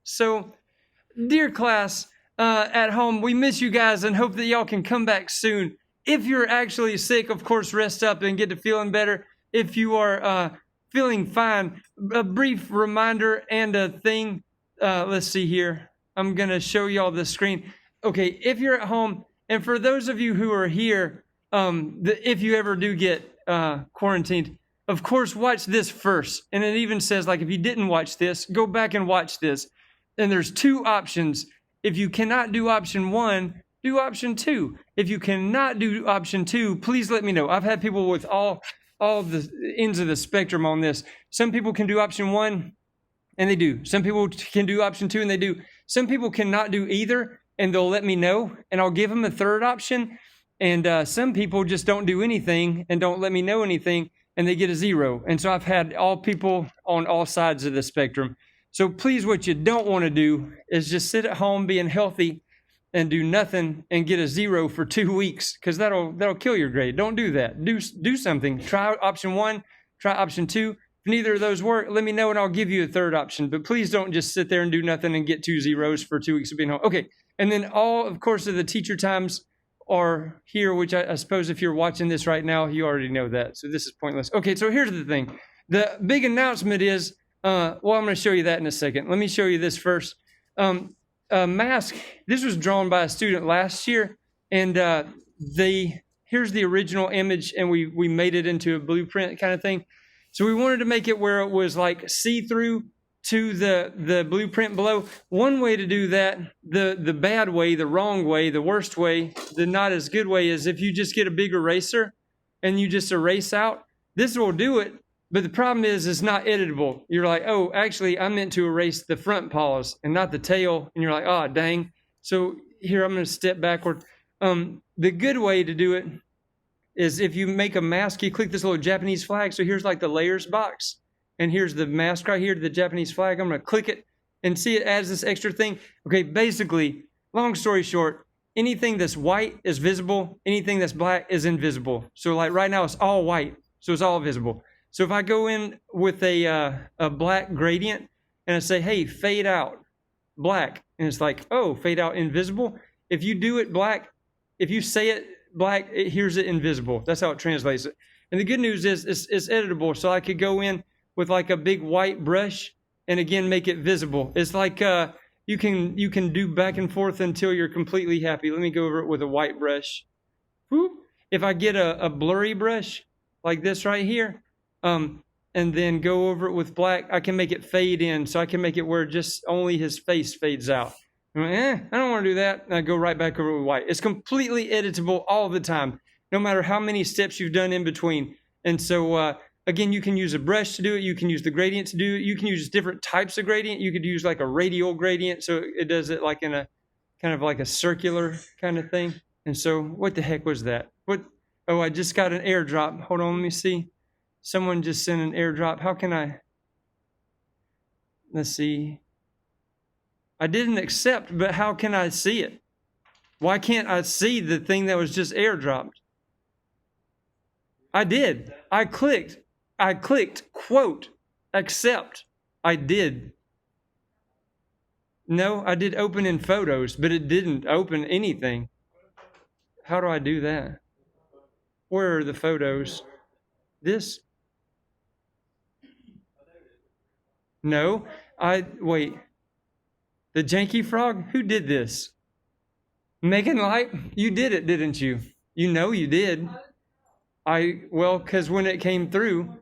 So, dear class at home, we miss you guys and hope that y'all can come back soon. If you're actually sick, of course, rest up and get to feeling better. If you are feeling fine, a brief reminder and a thing. Let's see here. I'm going to show y'all the screen. Okay, if you're at home, and for those of you who are here, if you ever do get quarantined, of course, watch this first. And it even says, like, if you didn't watch this, go back and watch this. And there's two options. If you cannot do option 1, do option 2. If you cannot do option 2, please let me know. I've had people with all the ends of the spectrum on this. Some people can do option 1, and they do. Some people can do option 2, and they do. Some people cannot do either, and they'll let me know, and I'll give them a third option. And some people just don't do anything and don't let me know anything, and they get a 0. And so I've had all people on all sides of the spectrum. So please, what you don't want to do is just sit at home being healthy and do nothing and get a 0 for 2 weeks, because that'll kill your grade. Don't do that. Do something. Try option 1, try option 2. If neither of those work, let me know and I'll give you a third option. But please don't just sit there and do nothing and get 2 zeros for 2 weeks of being home. Okay, and then all, of course, of the teacher times are here, which I suppose if you're watching this right now, you already know that. So this is pointless. Okay, so here's the thing. The big announcement is, I'm going to show you that in a second. Let me show you this first. A mask. This was drawn by a student last year, and here's the original image, and we made it into a blueprint kind of thing. So we wanted to make it where it was like see-through to the blueprint below. One way to do that, the bad way, the wrong way, the worst way, the not as good way, is if you just get a big eraser and you just erase out. This will do it, but the problem is it's not editable. You're like, oh, actually, I meant to erase the front paws and not the tail. And you're like, oh, dang. So here, I'm going to step backward. The good way to do it is if you make a mask, you click this little Japanese flag. So here's like the layers box. And here's the mask right here to the Japanese flag. I'm going to click it and see it adds this extra thing. Okay, basically, long story short, anything that's white is visible. Anything that's black is invisible. So like right now, it's all white. So it's all visible. So if I go in with a black gradient and I say, hey, fade out black, and it's like, oh, fade out invisible. If you do it black, if you say it black, it hears it invisible. That's how it translates it. And the good news is it's editable. So I could go in with like a big white brush and again make it visible. It's like you can do back and forth until you're completely happy. Let me go over it with a white brush. Whoop. If I get a blurry brush like this right here, and then go over it with black, I can make it fade in. So I can make it where just only his face fades out. I'm like, I don't want to do that. And I go right back over with white. It's completely editable all the time, no matter how many steps you've done in between. And so, again, you can use a brush to do it. You can use the gradient to do it. You can use different types of gradient. You could use like a radial gradient. So it does it like in a kind of like a circular kind of thing. And so what the heck was that? Oh, I just got an airdrop. Hold on, let me see. Someone just sent an airdrop. How can I? Let's see. I didn't accept, but how can I see it? Why can't I see the thing that was just airdropped? I did. I clicked, quote, accept. I did. No, I did open in photos, but it didn't open anything. How do I do that? Where are the photos? This? No, wait. The Janky Frog? Who did this? Megan Light? You did it, didn't you? You know you did. Because when it came through,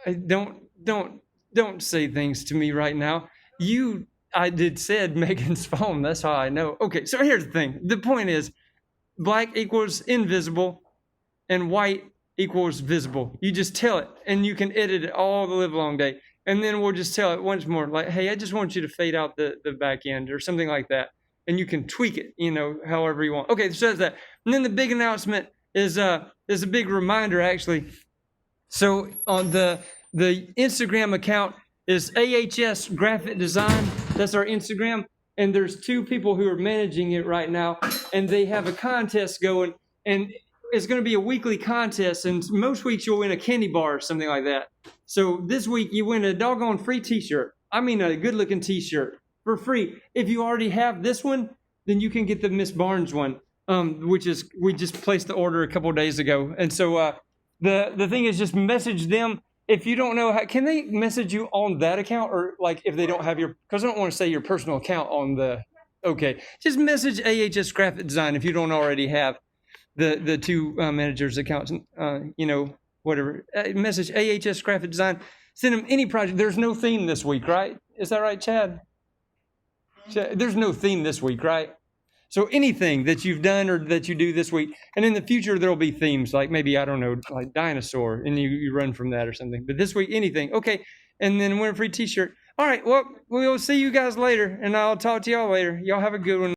don't say things to me right now. Said Megan's phone. That's how I know. Okay, so here's the thing. The point is, black equals invisible, and white equals visible. You just tell it, and you can edit it all the live long day. And then we'll just tell it once more, like, hey, I just want you to fade out the back end or something like that. And you can tweak it, however you want. Okay, so that's that. And then the big announcement is a big reminder, actually. So on the Instagram account is AHS Graphic Design. That's our Instagram. And there's 2 people who are managing it right now. And they have a contest going. And it's going to be a weekly contest. And most weeks you'll win a candy bar or something like that. So this week you win a doggone free t-shirt. a good-looking T-shirt for free. If you already have this one, then you can get the Miss Barnes one, which is we just placed the order a couple of days ago. And so the thing is, just message them. If you don't know how, can they message you on that account, or like if they don't have your? Because I don't want to say your personal account on the. Okay, just message AHS Graphic Design if you don't already have the two managers' accounts. Whatever. Message AHS Graphic Design. Send them any project. There's no theme this week, right? Is that right, Chad? There's no theme this week, right? So anything that you've done or that you do this week, and in the future there'll be themes, like maybe, I don't know, like dinosaur, and you run from that or something. But this week, anything. Okay, and then win a free T-shirt. All right, well, we'll see you guys later, and I'll talk to y'all later. Y'all have a good one.